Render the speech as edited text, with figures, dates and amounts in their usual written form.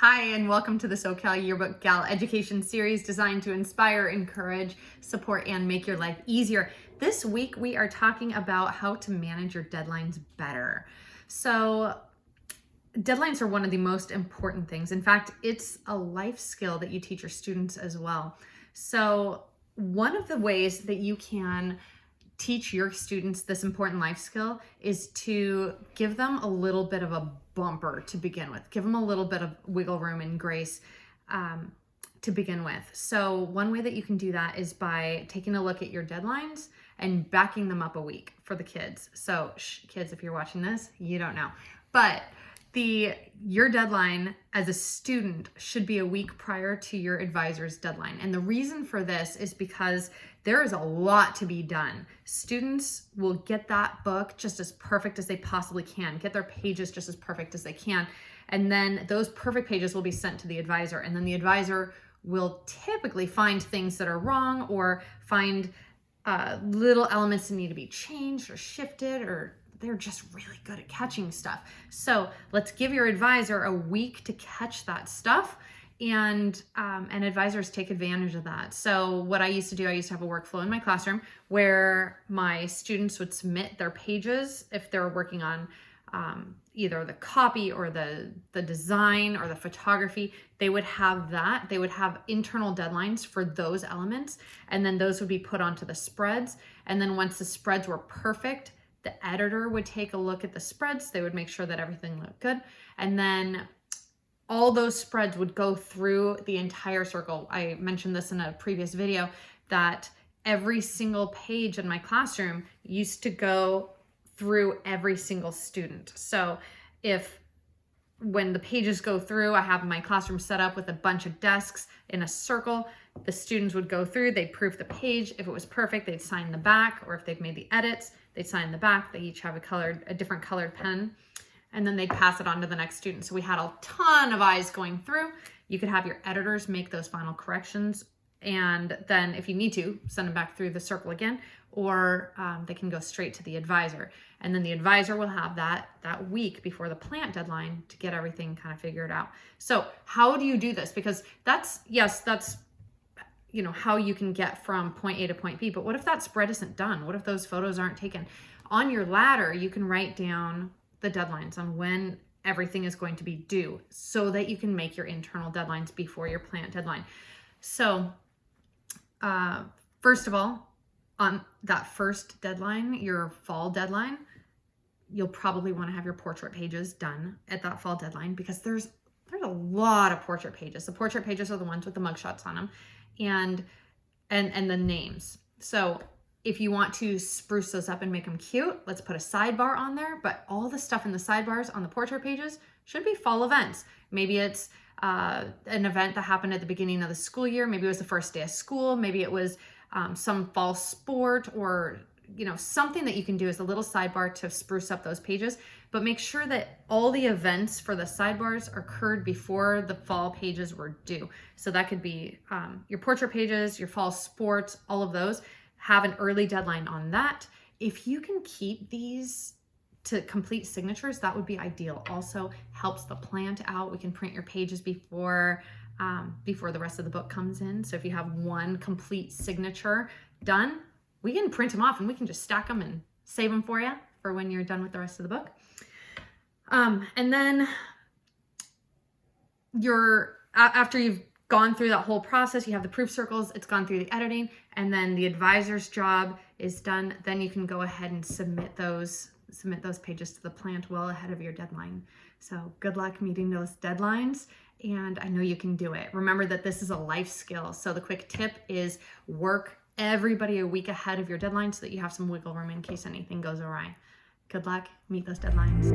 Hi, and welcome to the SoCal Yearbook Gal education series designed to inspire, encourage, support, and make your life easier. This week, we are talking about how to manage your deadlines better. So, deadlines are one of the most important things. In fact, it's a life skill that you teach your students as well. So, one of the ways that you can teach your students this important life skill is to give them a little bit of a bumper to begin with. Give them a little bit of wiggle room and grace to begin with. So one way that you can do that is by taking a look at your deadlines and backing them up a week for the kids. So kids, if you're watching this, you don't know. But your deadline as a student should be a week prior to your advisor's deadline. And the reason for this is because there is a lot to be done. Students will get that book just as perfect as they possibly can, get their pages just as perfect as they can. And then those perfect pages will be sent to the advisor. And then the advisor will typically find things that are wrong or find little elements that need to be changed or shifted, or they're just really good at catching stuff. So let's give your advisor a week to catch that stuff, and advisors take advantage of that. So what I used to do, I used to have a workflow in my classroom where my students would submit their pages if they were working on either the copy or the design or the photography. They would have that. They would have internal deadlines for those elements, and then those would be put onto the spreads. And then once the spreads were perfect, the editor would take a look at the spreads. They would make sure that everything looked good. And then all those spreads would go through the entire circle. I mentioned this in a previous video that every single page in my classroom used to go through every single student. So when the pages go through, I have my classroom set up with a bunch of desks in a circle. The students would go through, they'd proof the page. If it was perfect, they'd sign the back, or if they've made the edits, they'd sign the back. They each have a different colored pen, and then they'd pass it on to the next student. So we had a ton of eyes going through. You could have your editors make those final corrections, and then if you need to, send them back through the circle again, or they can go straight to the advisor. And then the advisor will have that week before the plant deadline to get everything kind of figured out. So how do you do this? Because that's how you can get from point A to point B. But what if that spread isn't done? What if those photos aren't taken? On your ladder, you can write down the deadlines on when everything is going to be due so that you can make your internal deadlines before your plant deadline. So first of all, on that first deadline, your fall deadline, you'll probably want to have your portrait pages done at that fall deadline, because there's a lot of portrait pages. The portrait pages are the ones with the mugshots on them and the names. So if you want to spruce those up and make them cute, let's put a sidebar on there. But all the stuff in the sidebars on the portrait pages should be fall events. Maybe it's an event that happened at the beginning of the school year. Maybe it was the first day of school. Maybe it was some fall sport, or something that you can do as a little sidebar to spruce up those pages. But make sure that all the events for the sidebars occurred before the fall pages were due. So that could be your portrait pages, your fall sports, all of those. Have an early deadline on that. If you can keep these to complete signatures, that would be ideal. Also helps the plant out. We can print your pages before the rest of the book comes in. So if you have one complete signature done, we can print them off and we can just stack them and save them for you for when you're done with the rest of the book. And then after you've gone through that whole process, you have the proof circles, it's gone through the editing, and then the advisor's job is done. Then you can go ahead and submit those pages to the plant well ahead of your deadline. So good luck meeting those deadlines, and I know you can do it. Remember that this is a life skill. So the quick tip is work everybody a week ahead of your deadline so that you have some wiggle room in case anything goes awry. Good luck, meet those deadlines.